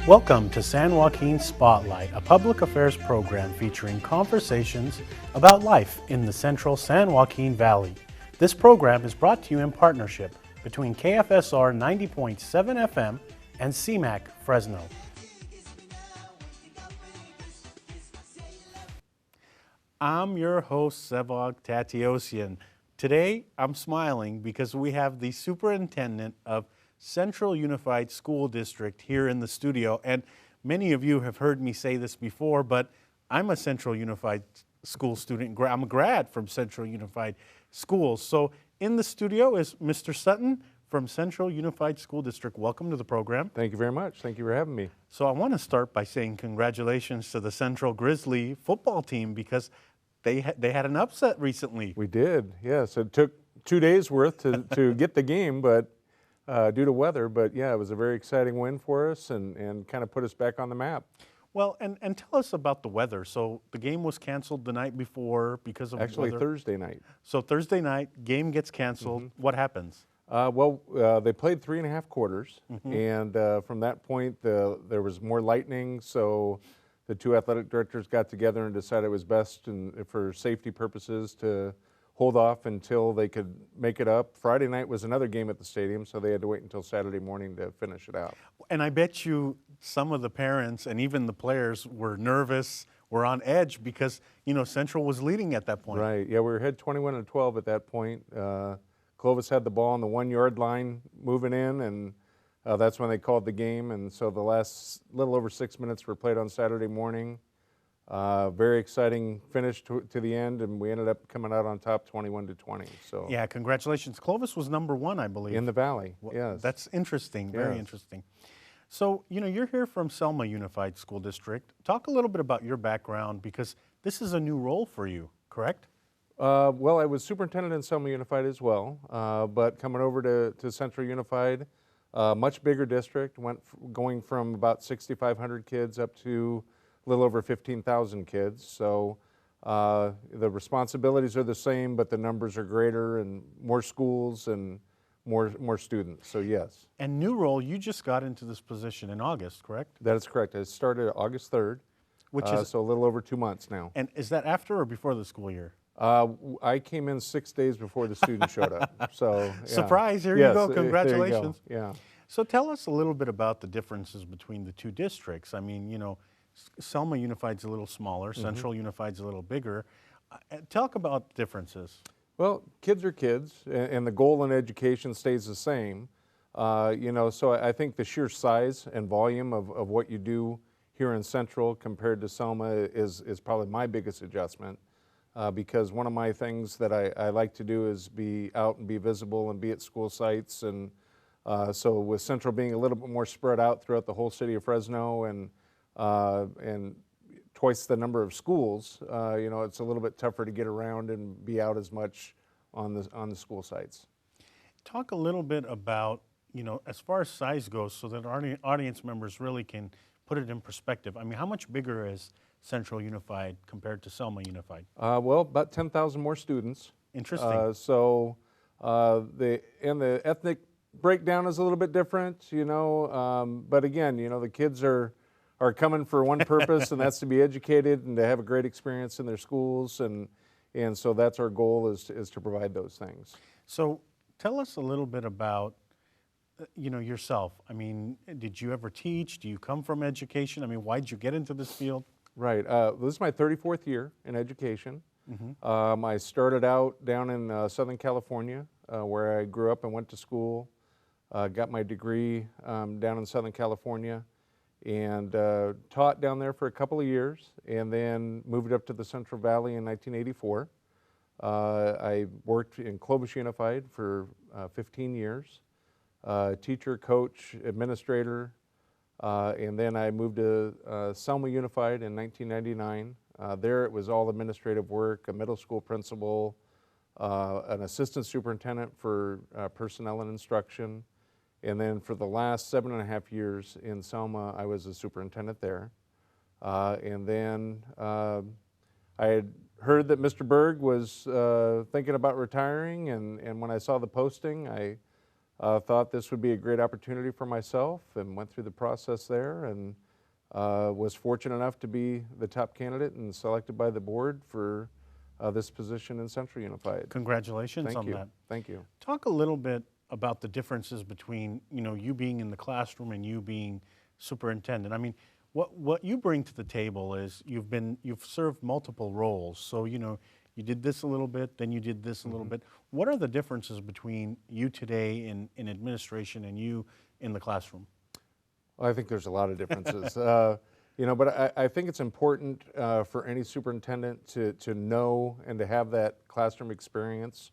Welcome to San Joaquin Spotlight, a public affairs program featuring conversations about life in the central San Joaquin Valley. This program is brought to you in partnership between KFSR 90.7 FM and CMAC Fresno. I'm your host, Sevag Tateosian. Today, I'm smiling because we have the Superintendent of Central Unified School District here in the studio. And many of you have heard me say this before, but I'm a Central Unified School student. I'm a grad from Central Unified Schools. So in the studio is Mr. Sutton from Central Unified School District. Welcome to the program. Thank you very much. Thank you for having me. So I want to start by saying congratulations to the Central Grizzly football team because they had an upset recently. We did, yes. It took 2 days worth to get the game, but due to weather. But yeah, it was a very exciting win for us and kind of put us back on the map. Well, and tell us about the weather. So the game was canceled the night before because of Actually, weather. Thursday night. So Thursday night, game gets canceled. What happens? They played 3.5 quarters, and from that point, there was more lightning, so the two athletic directors got together and decided it was best for safety purposes to hold off until they could make it up. Friday night was another game at the stadium, so they had to wait until Saturday morning to finish it out. And I bet you some of the parents and even the players were nervous, were on edge because, Central was leading at that point. Right, yeah, we were ahead 21-12 at that point. Clovis had the ball on the 1 yard line moving in, and that's when they called the game. And so the last little over 6 minutes were played on Saturday morning. Very exciting finish to the end, and we ended up coming out on top 21-20. So yeah, congratulations. Clovis was number 1, I believe. In the Valley, well, yes. That's interesting, very interesting. So, you're here from Selma Unified School District. Talk a little bit about your background because this is a new role for you, correct? Well, I was superintendent in Selma Unified as well, but coming over to Central Unified, much bigger district, going from about 6,500 kids up to a little over 15,000 kids. So the responsibilities are the same, but the numbers are greater and more schools and more students, so yes. And new role, you just got into this position in August, correct? That is correct. I started August 3rd, which is so a little over 2 months now. And is that after or before the school year? I came in 6 days before the students showed up. So yeah. Surprise! Here you go. Congratulations. There you go. Yeah. So tell us a little bit about the differences between the two districts. I mean, Selma Unified's a little smaller. Central Unified's a little bigger. Talk about differences. Well, kids are kids, and the goal in education stays the same. So I think the sheer size and volume of what you do here in Central compared to Selma is probably my biggest adjustment. Because one of my things that I like to do is be out and be visible and be at school sites. And so with Central being a little bit more spread out throughout the whole city of Fresno and twice the number of schools, it's a little bit tougher to get around and be out as much on the school sites. Talk a little bit about, as far as size goes so that our audience members really can put it in perspective. I mean, how much bigger is Central Unified compared to Selma Unified? Well, about 10,000 more students. Interesting. The ethnic breakdown is a little bit different, but again, the kids are coming for one purpose, and that's to be educated and to have a great experience in their schools, and so that's our goal is to provide those things. So tell us a little bit about yourself. I mean, did you ever teach? Do you come from education? I mean, why did you get into this field? Right. This is my 34th year in education. I started out down in Southern California, where I grew up and went to school. Got my degree down in Southern California and taught down there for a couple of years and then moved up to the Central Valley in 1984. I worked in Clovis Unified for 15 years, teacher, coach, administrator. And then I moved to Selma Unified in 1999. There it was all administrative work, a middle school principal, an assistant superintendent for personnel and instruction. And then for the last 7.5 years in Selma, I was a superintendent there. And then I had heard that Mr. Berg was thinking about retiring, and when I saw the posting, I thought this would be a great opportunity for myself and went through the process there, and was fortunate enough to be the top candidate and selected by the board for this position in Central Unified. Congratulations on Thank you. that. Thank you. Talk a little bit about the differences between, you being in the classroom and you being superintendent. I mean, what you bring to the table is you've served multiple roles. So, you did this a little bit, then you did this a little bit. What are the differences between you today in administration and you in the classroom? Well, I think there's a lot of differences. But I think it's important for any superintendent to know and to have that classroom experience,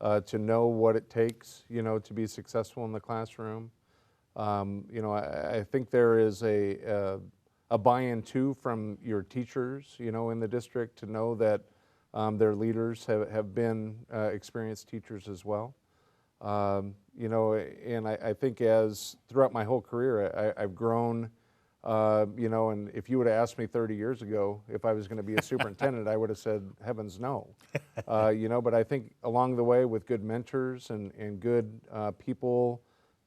to know what it takes, to be successful in the classroom. I think there is a buy-in too from your teachers, in the district, to know that their leaders have been experienced teachers as well. And I think as throughout my whole career, I've grown, and if you would have asked me 30 years ago if I was going to be a superintendent, I would have said, heavens no. But I think along the way with good mentors and good people,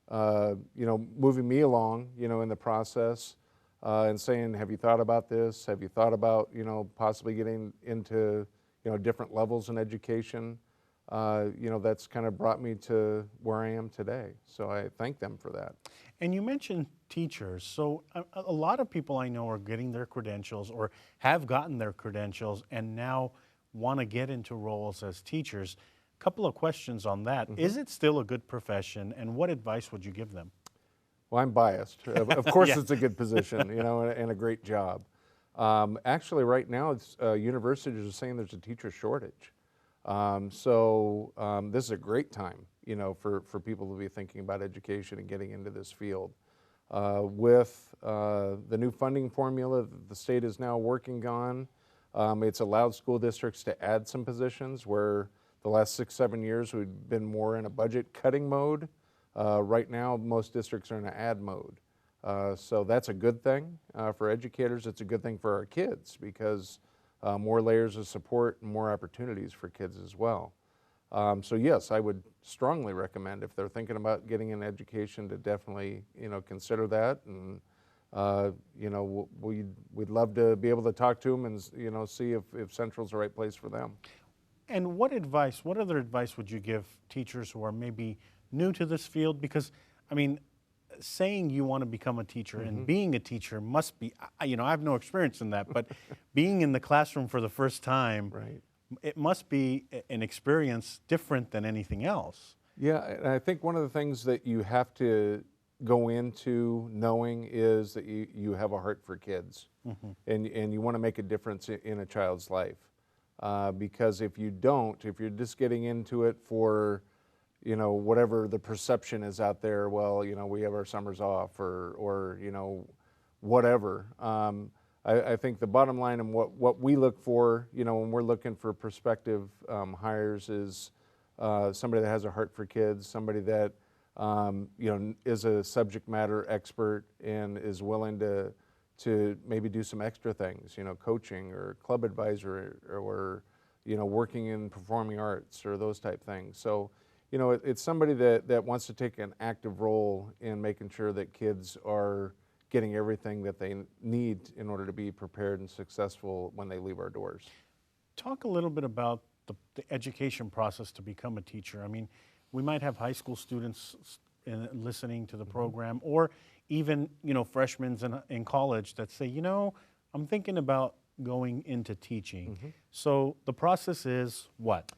moving me along, in the process, and saying, have you thought about this? Have you thought about, possibly getting into, different levels in education? That's kind of brought me to where I am today. So I thank them for that. And you mentioned teachers. So a lot of people I know are getting their credentials or have gotten their credentials and now want to get into roles as teachers. A couple of questions on that. Is it still a good profession, and what advice would you give them? Well, I'm biased. Of course, Yeah. It's a good position, and a great job. Actually, right now, universities are saying there's a teacher shortage. This is a great time, for people to be thinking about education and getting into this field. With the new funding formula that the state is now working on, it's allowed school districts to add some positions where the last 6-7 years we've been more in a budget cutting mode. Right now, most districts are in an add mode. So that's a good thing for educators. It's a good thing for our kids because more layers of support and more opportunities for kids as well. So yes, I would strongly recommend if they're thinking about getting an education to definitely, consider that. And, we'd love to be able to talk to them and, see if Central's the right place for them. And what other advice would you give teachers who are maybe new to this field? Because, I mean, saying you want to become a teacher and being a teacher must be, I have no experience in that, but being in the classroom for the first time, Right. it must be an experience different than anything else. Yeah, and I think one of the things that you have to go into knowing is that you have a heart for kids, and you want to make a difference in a child's life. Because if you don't, if you're just getting into it for, whatever the perception is out there, well, we have our summers off or whatever. I think the bottom line and what we look for, when we're looking for prospective hires is somebody that has a heart for kids, somebody that, is a subject matter expert and is willing to maybe do some extra things, coaching or club advisor or working in performing arts or those type things. So, it's somebody that wants to take an active role in making sure that kids are getting everything that they need in order to be prepared and successful when they leave our doors. Talk a little bit about the education process to become a teacher. I mean, we might have high school students listening to the program, or even, freshmen in college that say, I'm thinking about going into teaching. So the process is what?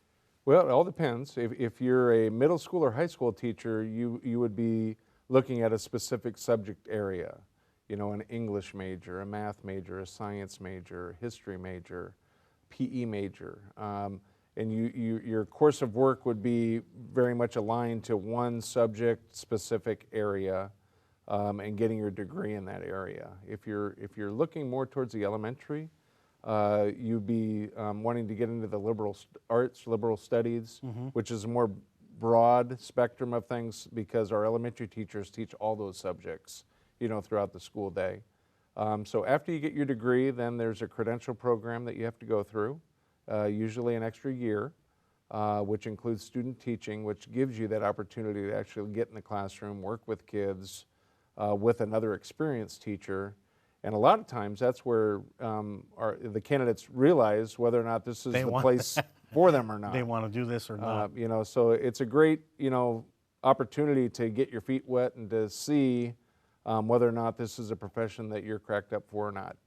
Well, it all depends. If you're a middle school or high school teacher, you would be looking at a specific subject area, an English major, a math major, a science major, a history major, PE major. And your course of work would be very much aligned to one subject specific area, and getting your degree in that area. If you're looking more towards the elementary, you'd be wanting to get into the liberal arts, liberal studies, which is a more broad spectrum of things because our elementary teachers teach all those subjects, throughout the school day. So after you get your degree, then there's a credential program that you have to go through, usually an extra year. which includes student teaching, which gives you that opportunity to actually get in the classroom, work with kids, with another experienced teacher. And a lot of times that's where the candidates realize whether or not this is the place for them or not. They want to do this or not. You know, so it's a great, you know, opportunity to get your feet wet and to see whether or not this is a profession that you're cracked up for or not.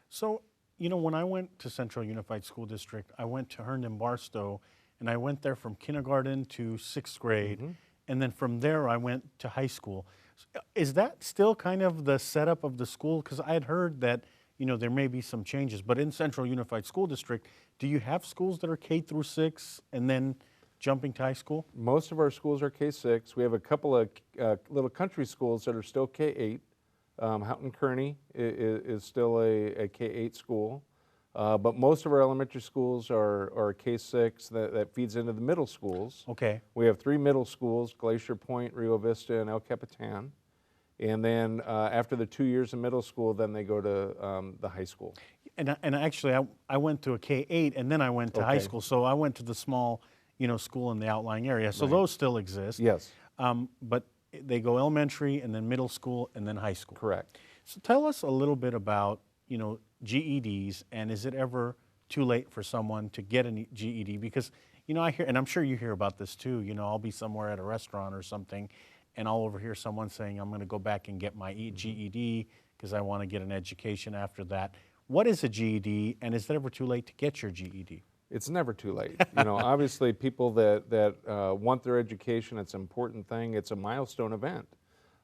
So, you know, when I went to Central Unified School District, I went to Herndon Barstow, and I went there from kindergarten to 6th grade, and then from there I went to high school. Is that still kind of the setup of the school? Because I had heard that, you know, there may be some changes, but in Central Unified School District, do you have schools that are K through 6 and then jumping to high school? Most of our schools are K-6. We have a couple of little country schools that are still K-8. Houghton Kearney is still a K-8 school. But most of our elementary schools are K-6 that feeds into the middle schools. Okay. We have 3 middle schools, Glacier Point, Rio Vista, and El Capitan. And then after the 2 years of middle school, then they go to the high school. And actually, I went to a K-8 and then I went to high school. So I went to the small, you know, school in the outlying area. So those still exist. Yes. But they go elementary and then middle school and then high school. Correct. So tell us a little bit about, you know, GEDs, and is it ever too late for someone to get a GED? Because, you know, I hear, and I'm sure you hear about this too, you know, I'll be somewhere at a restaurant or something and I'll overhear someone saying, I'm going to go back and get my GED because I want to get an education after that. What is a GED, and is it ever too late to get your GED? It's never too late. You know, obviously people that want their education, it's an important thing. It's a milestone event.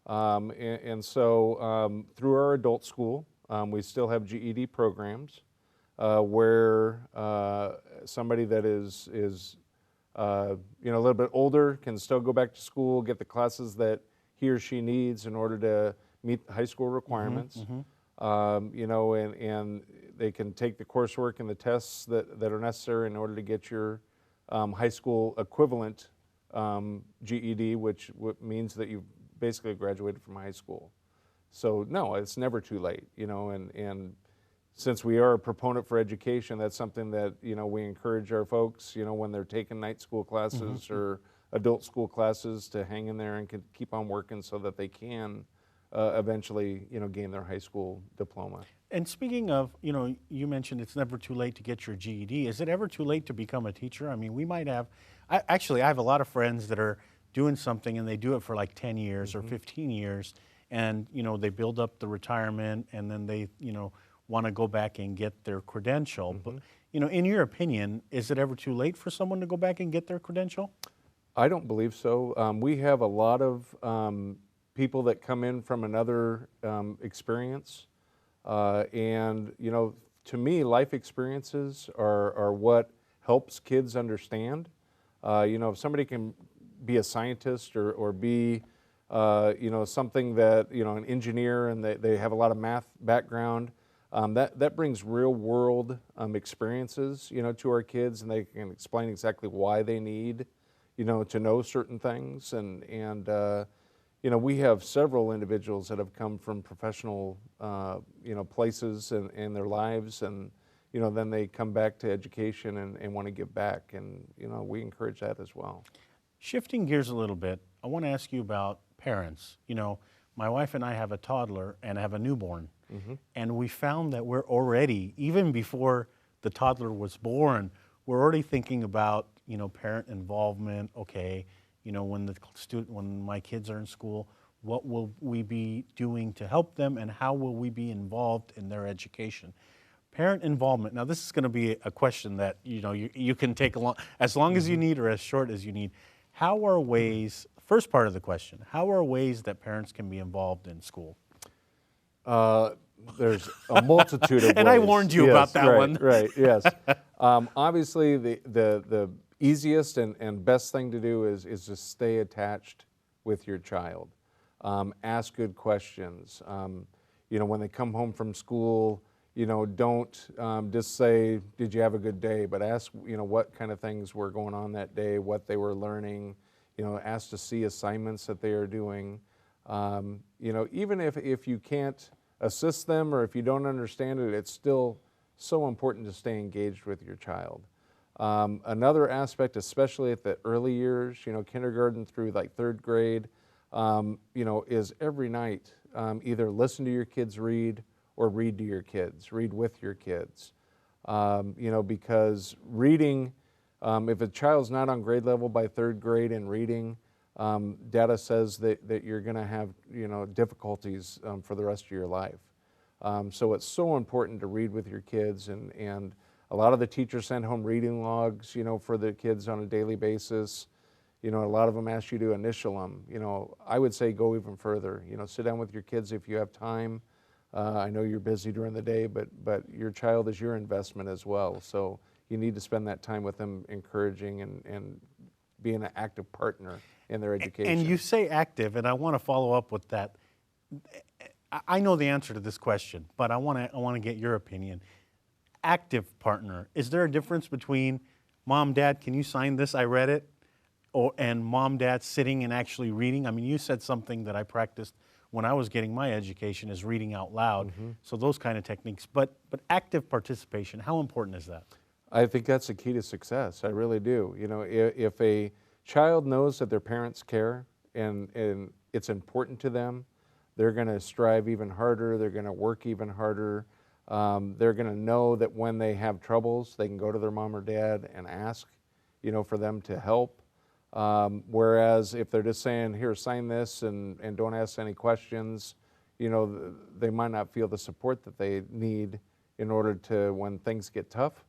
And so through our adult school, we still have GED programs where somebody that is you know, a little bit older can still go back to school, get the classes that he or she needs in order to meet high school requirements. You know, and they can take the coursework and the tests that are necessary in order to get your high school equivalent GED, which means that you've basically graduated from high school. So no, it's never too late, you know, and since we are a proponent for education, that's something that, you know, we encourage our folks, you know, when they're taking night school classes or adult school classes, to hang in there and keep on working so that they can eventually, you know, gain their high school diploma. And speaking of, you know, you mentioned it's never too late to get your GED. Is it ever too late to become a teacher? I mean, we might have, actually, I have a lot of friends that are doing something and they do it for like 10 years or 15 years, and, you know, they build up the retirement and then they, you know, want to go back and get their credential. But, you know, in your opinion, is it ever too late for someone to go back and get their credential? I don't believe so. We have a lot of people that come in from another experience. And, you know, to me, life experiences are what helps kids understand. You know, if somebody can be a scientist or be, you know, something that, you know, an engineer, and they have a lot of math background, that brings real world experiences, you know, to our kids, and they can explain exactly why they need, you know, to know certain things. And you know, we have several individuals that have come from professional, you know, places in their lives, and, you know, then they come back to education and want to give back, and, you know, we encourage that as well. Shifting gears a little bit, I want to ask you about parents. You know, my wife and I have a toddler and have a newborn, and we found that we're already, even before the toddler was born, we're already thinking about, you know, parent involvement. Okay, you know, when my kids are in school, what will we be doing to help them, and how will we be involved in their education? Parent involvement. Now, this is going to be a question that, you know, you can take as long as you need or as short as you need. How are ways, first part of the question, how are ways that parents can be involved in school? There's a multitude of ways. And I warned you about that one. Right, yes. Obviously, the easiest and best thing to do is to stay attached with your child. Ask good questions. You know, when they come home from school, you know, don't just say, did you have a good day? But ask, you know, what kind of things were going on that day, what they were learning. You know, ask to see assignments that they are doing. You know, even if you can't assist them or if you don't understand it, it's still so important to stay engaged with your child. Another aspect, especially at the early years, kindergarten through like 3rd grade, is every night either listen to your kids read or read to your kids, read with your kids. Because reading, if a child's not on grade level by 3rd grade in reading, data says that you're going to have difficulties for the rest of your life. So it's so important to read with your kids, and a lot of the teachers send home reading logs, for the kids on a daily basis. A lot of them ask you to initial them. I would say go even further. Sit down with your kids if you have time. I know you're busy during the day, but your child is your investment as well. So you need to spend that time with them, encouraging and being an active partner in their education. And you say active, and I want to follow up with that. I know the answer to this question, but I want to get your opinion. Active partner, is there a difference between mom, dad, can you sign this, I read it, and mom, dad sitting and actually reading? I mean, you said something that I practiced when I was getting my education is reading out loud, so those kind of techniques. But active participation, how important is that? I think that's the key to success. I really do. If a child knows that their parents care and it's important to them, they're going to strive even harder. They're going to work even harder. They're going to know that when they have troubles, they can go to their mom or dad and ask, for them to help. Whereas if they're just saying, here, sign this and don't ask any questions, they might not feel the support that they need in order to, when things get tough,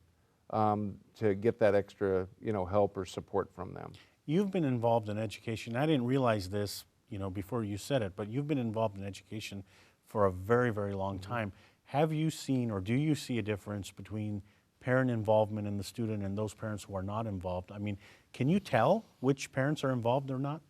to get that extra, help or support from them. You've been involved in education. I didn't realize this, before you said it, but you've been involved in education for a very, very long time. Have you seen, or do you see a difference between parent involvement in the student and those parents who are not involved? I mean, can you tell which parents are involved or not?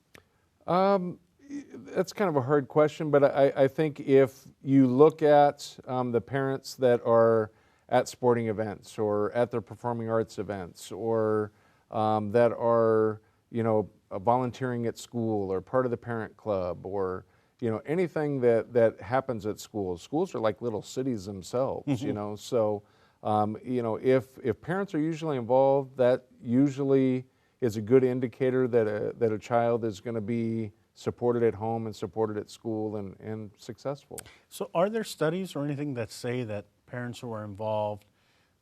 That's kind of a hard question, but I think if you look at the parents that are at sporting events or at their performing arts events or that are, volunteering at school or part of the parent club or, anything that happens at schools. Schools are like little cities themselves, so, if parents are usually involved, that usually is a good indicator that a child is going to be supported at home and supported at school and successful. So are there studies or anything that say that parents who are involved,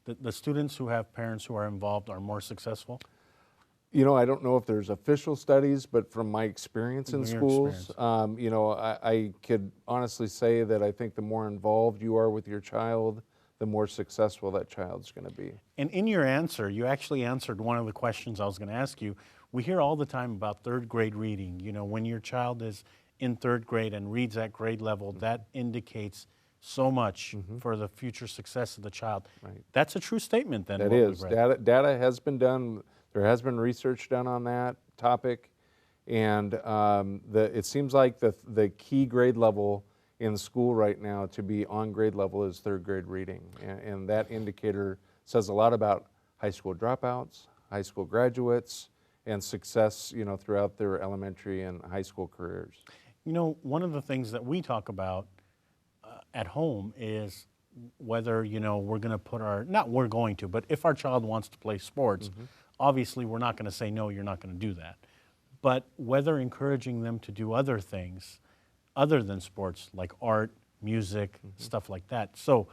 the students who have parents who are involved are more successful? I don't know if there's official studies, but from my experience in schools, I could honestly say that I think the more involved you are with your child, the more successful that child's going to be. And in your answer, you actually answered one of the questions I was going to ask you. We hear all the time about 3rd grade reading. When your child is in 3rd grade and reads at grade level, that indicates so much for the future success of the child. Right. That's a true statement then. That is. Data has been done. There has been research done on that topic, and it seems like the key grade level in school right now to be on grade level is 3rd grade reading, and that indicator says a lot about high school dropouts, high school graduates, and success, throughout their elementary and high school careers. One of the things that we talk about at home is whether, we're going to put but if our child wants to play sports, obviously we're not going to say, no, you're not going to do that. But whether encouraging them to do other things other than sports, like art, music, stuff like that. So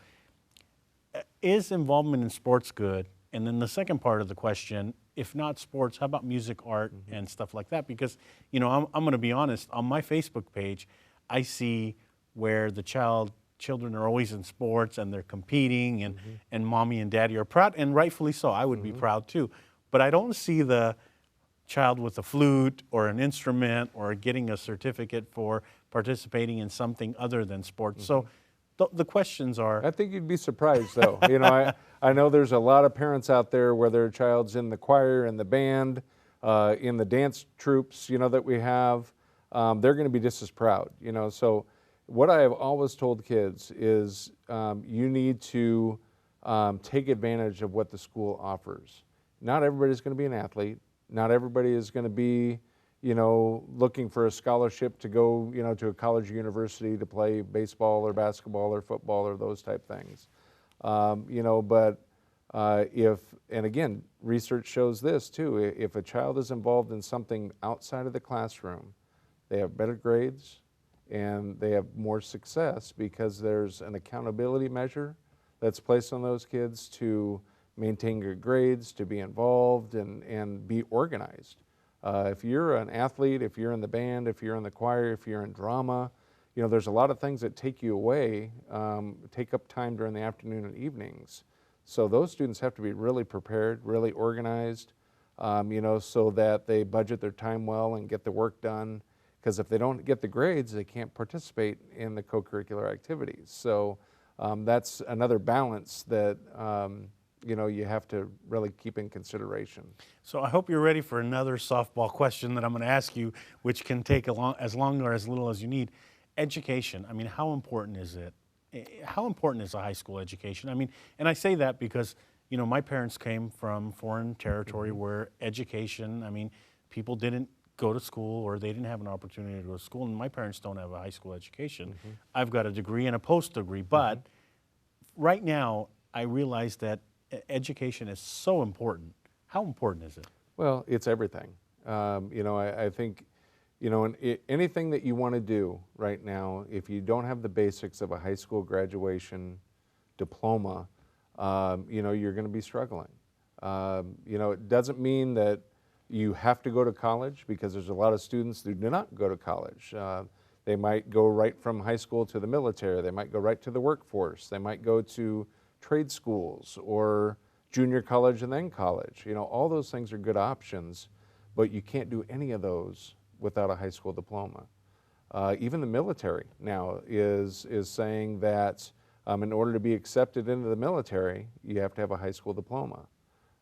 is involvement in sports good? And then the second part of the question, if not sports, how about music, art, and stuff like that? Because, I'm going to be honest, on my Facebook page, I see where the children are always in sports and they're competing and mommy and daddy are proud, and rightfully so. I would be proud too. But I don't see the child with a flute or an instrument or getting a certificate for participating in something other than sports. So the questions are... I think you'd be surprised though. I know there's a lot of parents out there where their child's in the choir, in the band, in the dance troops, that we have. They're going to be just as proud, So what I have always told kids is you need to take advantage of what the school offers. Not everybody's going to be an athlete. Not everybody is going to be, looking for a scholarship to go, to a college or university to play baseball or basketball or football or those type things. But And again, research shows this too, if a child is involved in something outside of the classroom, they have better grades and they have more success because there's an accountability measure that's placed on those kids to maintain good grades, to be involved and be organized. If you're an athlete, if you're in the band, if you're in the choir, if you're in drama, there's a lot of things that take you away, take up time during the afternoon and evenings. So those students have to be really prepared, really organized, so that they budget their time well and get the work done. Because if they don't get the grades, they can't participate in the co-curricular activities. So that's another balance that you have to really keep in consideration. So I hope you're ready for another softball question that I'm going to ask you, which can take as long or as little as you need. Education, I mean, how important is it? How important is a high school education? I mean, and I say that because, my parents came from foreign territory where education, I mean, people didn't go to school or they didn't have an opportunity to go to school, and my parents don't have a high school education. I've got a degree and a post degree, but right now I realize that education is so important. How important is it? Well, it's everything. I think, anything that you want to do right now, if you don't have the basics of a high school graduation diploma, you're going to be struggling. It doesn't mean that you have to go to college, because there's a lot of students who do not go to college. They might go right from high school to the military. They might go right to the workforce. They might go to trade schools or junior college and then college. All those things are good options, but you can't do any of those without a high school diploma. Even the military now is saying that in order to be accepted into the military, you have to have a high school diploma.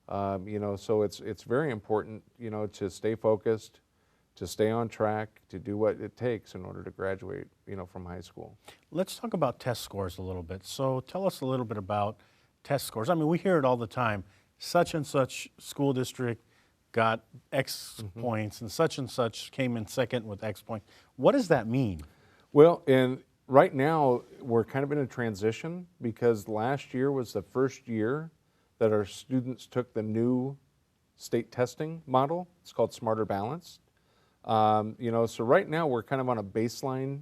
So it's very important, to stay focused, to stay on track, to do what it takes in order to graduate, from high school. Let's talk about test scores a little bit. So tell us a little bit about test scores. I mean, we hear it all the time. Such and such school district got X points and such came in second with X points. What does that mean? Well, and right now we're kind of in a transition, because last year was the first year that our students took the new state testing model. It's called Smarter Balanced. So right now we're kind of on a baseline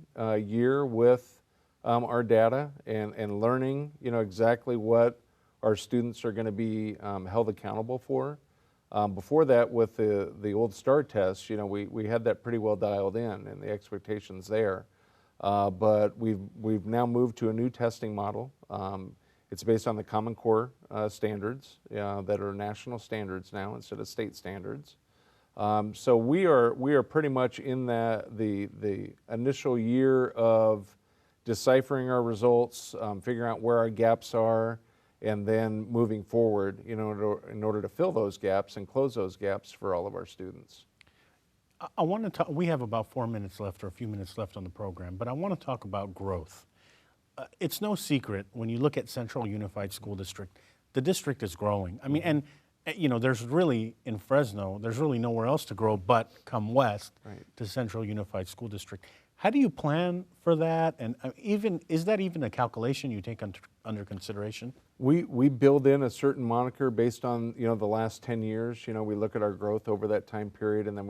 year with our data and learning, exactly what our students are going to be held accountable for. Before that, with the old STAR tests, we had that pretty well dialed in and the expectations there. But we've now moved to a new testing model. It's based on the Common Core standards that are national standards now instead of state standards. So we are pretty much in the initial year of deciphering our results, figuring out where our gaps are, and then moving forward, in order to fill those gaps and close those gaps for all of our students. I want to talk, we have about 4 minutes left or a few minutes left on the program, but I want to talk about growth. It's no secret when you look at Central Unified School District, the district is growing. I mean, and there's really, in Fresno, there's really nowhere else to grow but come west to Central Unified School District. How do you plan for that? And is that even a calculation you take under consideration? We build in a certain moniker based on the last 10 years. We look at our growth over that time period, and then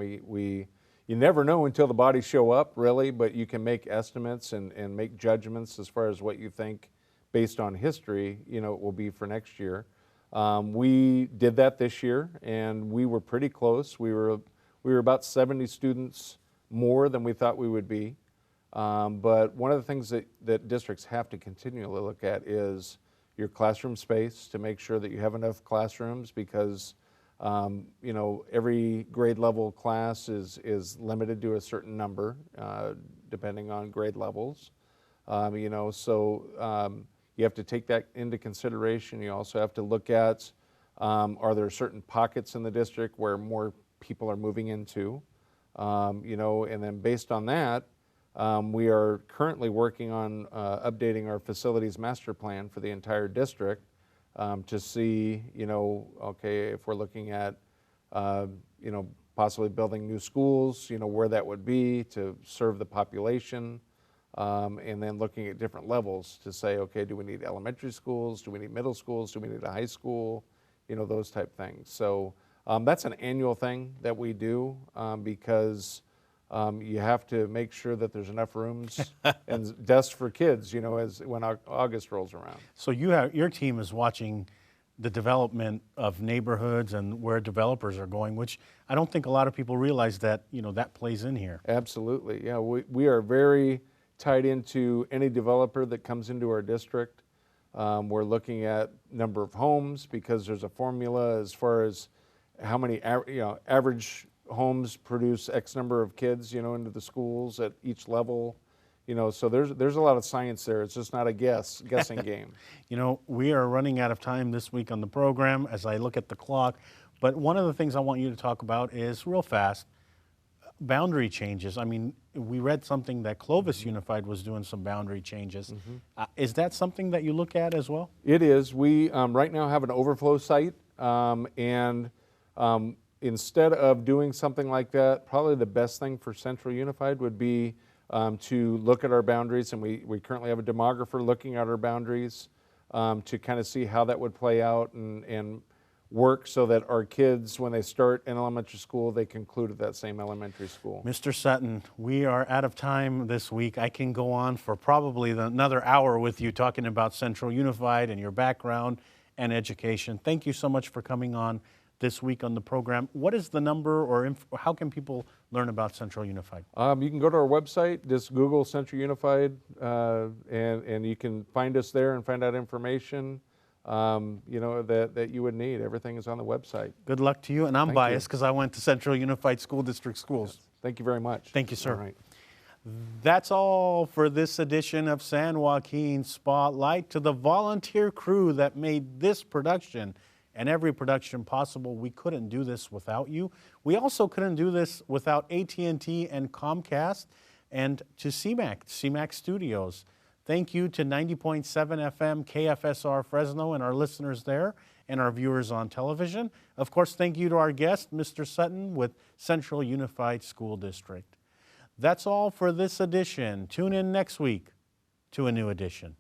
you never know until the bodies show up, really, but you can make estimates and make judgments as far as what you think based on history, it will be for next year. We did that this year, and we were pretty close. We were about 70 students more than we thought we would be. But one of the things that districts have to continually look at is your classroom space, to make sure that you have enough classrooms, because every grade level class is limited to a certain number, depending on grade levels. So you have to take that into consideration. You also have to look at, are there certain pockets in the district where more people are moving into? And then based on that, we are currently working on updating our facilities master plan for the entire district to see, okay, if we're looking at, possibly building new schools, where that would be to serve the population. and then looking at different levels to say, okay, do we need elementary schools? Do we need middle schools? Do we need a high school? Those type things. So that's an annual thing that we do because you have to make sure that there's enough rooms and desks for kids, as when August rolls around. So your team is watching the development of neighborhoods and where developers are going, which I don't think a lot of people realize that, that plays in here. Absolutely, yeah. We are very tied into any developer that comes into our district. We're looking at number of homes because there's a formula as far as how many average homes produce X number of kids, into the schools at each level. So there's a lot of science there. It's just not a guessing game. We are running out of time this week on the program as I look at the clock. But one of the things I want you to talk about is, real fast, boundary changes. I mean, we read something that Clovis Unified was doing some boundary changes. Is that something that you look at as well? It is. We right now have an overflow site, and instead of doing something like that, probably the best thing for Central Unified would be to look at our boundaries, and we currently have a demographer looking at our boundaries to kind of see how that would play out and work so that our kids, when they start in elementary school, they conclude at that same elementary school. Mr. Sutton, we are out of time this week. I can go on for probably another hour with you talking about Central Unified and your background and education. Thank you so much for coming on this week on the program. What is the number, or how can people learn about Central Unified? You can go to our website, just Google Central Unified, and you can find us there and find out information that you would need. Everything is on the website. Good luck to you, and I'm biased because I went to Central Unified School District Schools. Yes. Thank you very much. Thank you, sir. All right. That's all for this edition of San Joaquin Spotlight. To the volunteer crew that made this production and every production possible, we couldn't do this without you. We also couldn't do this without AT&T and Comcast, and to CMAC Studios. Thank you to 90.7 FM KFSR Fresno and our listeners there and our viewers on television. Of course, thank you to our guest, Mr. Sutton with Central Unified School District. That's all for this edition. Tune in next week to a new edition.